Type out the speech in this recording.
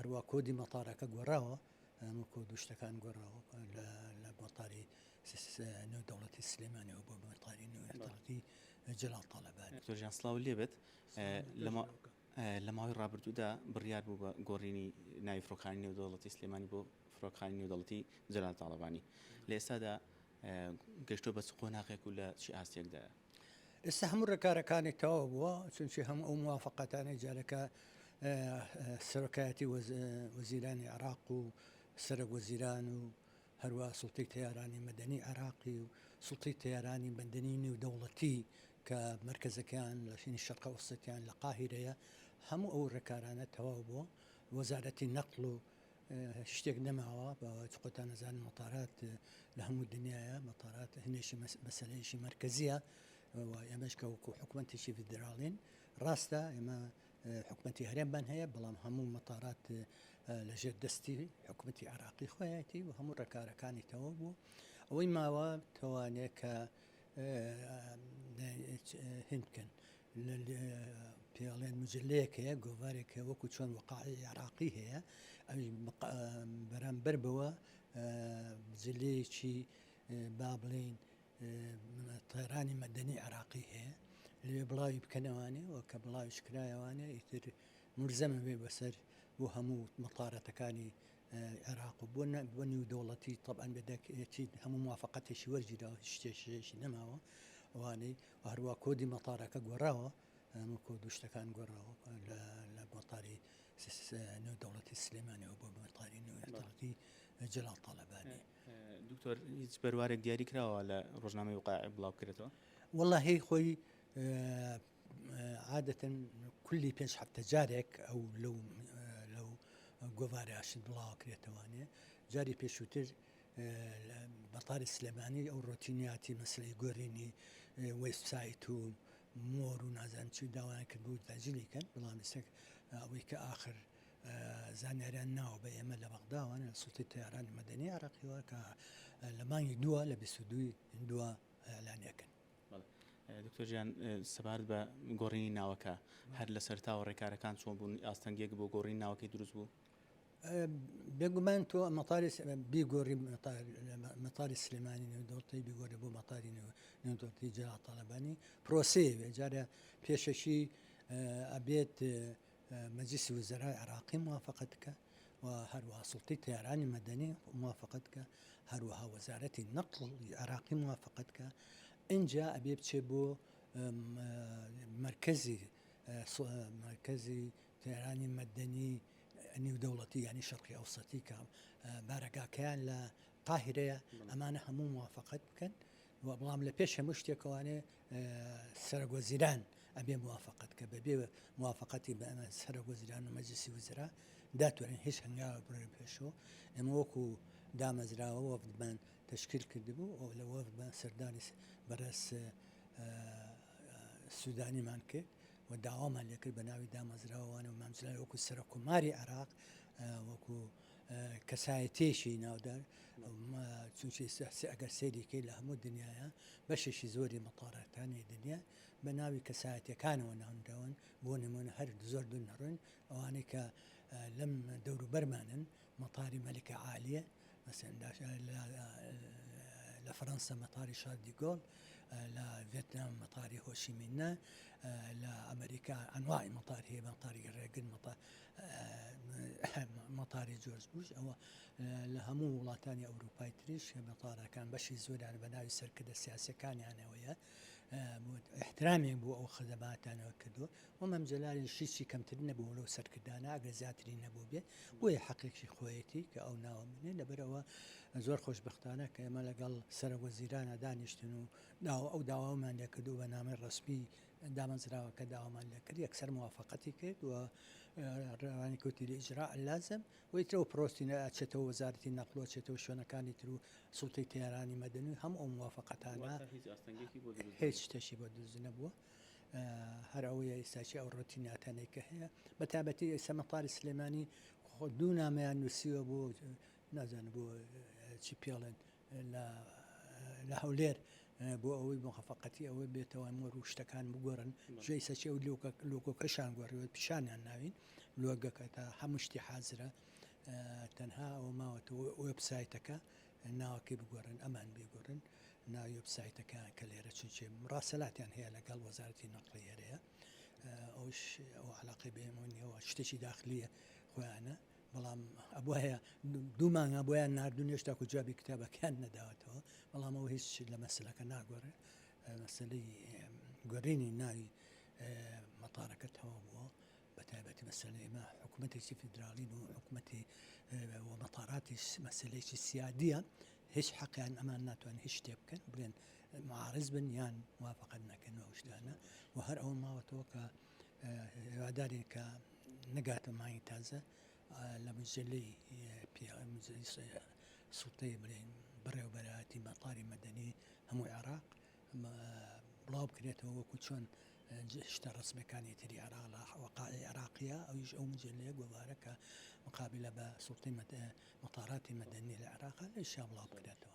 هەروە کۆدی مەتارەکە گۆڕاوە کۆد و شتەکان گۆڕاوە لە مەتاری نێودەوڵەتی سلێمانیەوە بۆ مەتاری نێودەوڵەتی جەلال تاڵەبانی. دکتۆر سڵاو لێبێت لە ماوەی ڕابردوودا بڕیار بوو بە گۆڕینی ناوی فڕۆکخانەی نێودەوڵەتی سلێمانی بۆ فڕۆکخانەی نێودەوڵەتی جەلال تاڵەبانی. لە ئێستادا گەشتۆ بە چ قۆناغێک و لە چی ئاستێکدایە؟ ئێستا هەموو ڕێکارەکانی تەواو بووە چونچی هەموو ئەو موافقەتانەی جارەکە سەرۆکایەتی وەزیرانی عێراق و سەرۆک وەزیران و هەروە سوڵتەی تەیارانی مەدەنی عێراقی و سوڵتەی تەیارانی مەدەنی نێودەوڵەتی کە مەرکەزەکان لە شینی شەرقە ئەوسەتیان لە قاهیرەیە هەموو ئەو ڕێکارانە تەواو بووە. وەزارەتی نەقڵ و شتێک نەماوە بە قۆتان نەزان مەتارات لە هەموو دنیاە مەتارات هەنێشی مەسەلەیەشی مرکزیە و ئێمەش کە وەکو حکوومەتێکی فیدراڵین ڕاستە ئێمە حکوومەتی هەرێممان هەیە بەڵام هەموو مەتارات لەژێر دەستی حکوومەتی عێراقی خۆیەتی و هەموو ڕێکارەکانی تەواو بوو. ئەوەی ماوە توانێت کە هندکەن پێڵێن مجلەیەک هەیە گۆڤارێک وەکو چۆن وەقاعی عێراقی هەیە ئەوی بەرامبەر بەوە مجلەیەکی با بڵین تەیرانی مەدەنی عێراقی هەیە لێ بڵاوی بکەنەوانێ و کە بڵاویش کرایەوانێ ئیتر ملزەمە بێ بەسەر بۆ هەموو مەتارەتەکانی عێراق و بۆ نێودەوڵەتی طبعاً بێدەکێتی هەموو موافقەتێکی وەرگیراوە شتێکی نەماوە ئەوانەی هەروە کۆدی مەتارەکە گۆڕاوە هەموو کۆد و شتەکان گۆڕاوە لە مەتاری نێودەوڵەتی سلێمانیەوە بۆ مەتاری نێودەوڵەتی جەلال تاڵەبانی. دکتۆر هیچ بەروارێک دیاری کراوە لە ڕۆژنامەی وقایع بڵاو بکرێتەوە؟ والله خۆی عادەتەن کولی 5 هەفتە جارێک ئەو لەو گۆڤارەشت بڵاوکرێتەوانێ جاری پێشووتر مەتاری سلێمانی ئەو ڕۆتینیاتی مەسلەی گۆڕینی وێبسایت و مۆر و نازان چی داوایان کرد بوو تاجیلیکەن بەڵام ئێستاک ئەوەی کە ئاخر زانیاریان ناوە بە ئێمە لە بەغداوانە سوڵتەی تەیارانی مەدەنی عێراقیەوە کە لە مانگی دووە لە 22 هندووە ئەعلانیەکەن. دکتۆر گیان سەبارەت بە گۆڕینی ناوەکە هەر لە سەرتاوە ڕێکارەکان چۆن بوون ئاستەنگێک بۆ گۆڕینی ناوەکەی دروست بوو؟ بێگومان تۆ مەتاری بیگۆڕی مەتاری سلێمانی نێودەوڵەتی بیگۆڕی بۆ مەتاری نێودەوڵەتی جەلال تاڵەبانی پرۆسەیە جارە پێشەشی ئەبێت مەجلیسی وەزەرای عێراقی موافقەت بکە و هەروەها سوڵتەی تەیارانی مەدەنی موافقەت بکە هەروەها وەزارەتی نەقڵ عێراقی موافقەت بکە اینجا ئەبێ بچێ بۆ مرکزی تەیارانی مەدەنی نێودەوڵەتی ینی شەرقی ئەوسەتی کە بارەگاکەیان لە قاهیرەیە ئەمانە هەموو موافقەت بکەن و بەڵام لە پێش هەموو شتێکەوانێ سەرۆک وەزیران ئەبێ موافقەت کە بەبێ موافقەتی بە ئەمە سەرۆک وەزیران و مەجلیسی وەزرا داتوانین هیچ هەنگاوە بڕێن پێشەوە. ئێمە وەکو دامەزراوە وەفدمان تشکیل کردبوو ئەو لە وەفد سەردانی بەرەس سوودانیمان کرد و داوامان لێکرد بە ناوی دامەزراوانە و مامزرای وەکو سەرۆک کۆماری عێراق وەکو کەسایەتێشی ناودار چونچی ئەگەر سەیریکەی لە هەموو دنیاە بەشێکی زۆری مەتارەکانی دنیا بە ناوی کەسایەتەکانەوە ناونراون بۆ نمونە هەر زۆر دوو نەڕۆین ئەوانەی کە لەم دەوروبەرمانن مەتاری مەلیکە عالیە لە فەڕەنسا مەتاری شاردی گۆڵ لە ڤێتنام مەتاری هۆشیمینە لە ئەمریکا ئەنواعی مەتار هەیە مەتاری ڕێگن مەتاری جۆرج بوش ئەوە لە هەموو وڵاتانی ئەوروپای تریش مەتارەکان بەشی زۆریان بە ناوی سەرکردە سیاسەکانیانەوەیە احترامی بۆ ئەو خدماتانەوە کردو و مەمجللالی شیچی کەمتر نەبوو لەو سەرکردانە ئەگەر زیاتری نەبوو بێ بۆیە حەقێکی خۆیەتی کە ئەو ناوە منێ لەبەرەوە زۆر خۆشبەختانە کە ئێمە لەگەڵ سەرۆک وەزیرانە دانیشتن و ئەو داوامان لێ کردو بە نامەی ڕسمی دامەزراوە کە داوامان لێ کرد یەکسەر موافقەتی کرد و ڕێوانی کوتی لە ئیجرا لازم ویترەوە پرۆستینە ئەچێتەوە وەزارەتی نەقڵ چێتەوە شوێنەکانی تر و سوڵتەی تەیارانی مەدەنی هەموو ئەو موافقەتانە هیچ شتێکی بۆ دروست نەبووە. هەر ئەوەیە ئێستاچی ئەو ڕۆتیناتانەی کە هەیە بە تابەتی ئێستا مەتاری سلێمانی دوو نامەیان نووسیوە بۆ نازانم بۆ چی پێڵێن لە هەولێر بۆ ئەوەی موافقەتی ئەوەی بێتەوە مۆر و شتەکان بگۆڕن ژێ سەچی ئەو لۆکۆکەشان گۆڕیوە پیشانیان ناوین لوجك تا حمشتي حازرة تنها وما ويب سايتك إنه كي بيقولن أمان بيقولن إنه ويب سايتك كليرة شيء مراسلات يعني هي لقال وزارة النقلية ريا أوش أو علاقة بهم إني هو اشتشي داخلية خوانه بلام أبوها دوما أبوها النهار دنيا اشتاكو جابي كتابة كان نداوته بلام هو هيش لمسألة كنا قرر مسألة قريني ناي مطاركتها هو بتابة مسألة ما حكومتي فيدرالين وحكومتي ومطاراتي مسألة السيادية هيش حق يعني أمانات وأن هيش تبكن بلين معارض بن يان موافقتنا كنا وجدنا وهر أول ما وتوقع وعداري كنقاط معي تازة لمجلي سلطي بلين بري وبراتي مطاري مدني هم العراق بلاب كريته هو كوتشون اشترى مكانية تري عراق وقائع عراقية أو يجوا مجلية وبارك مقابلة بسلطي مطارات مدني العراق إن شاء الله بكريته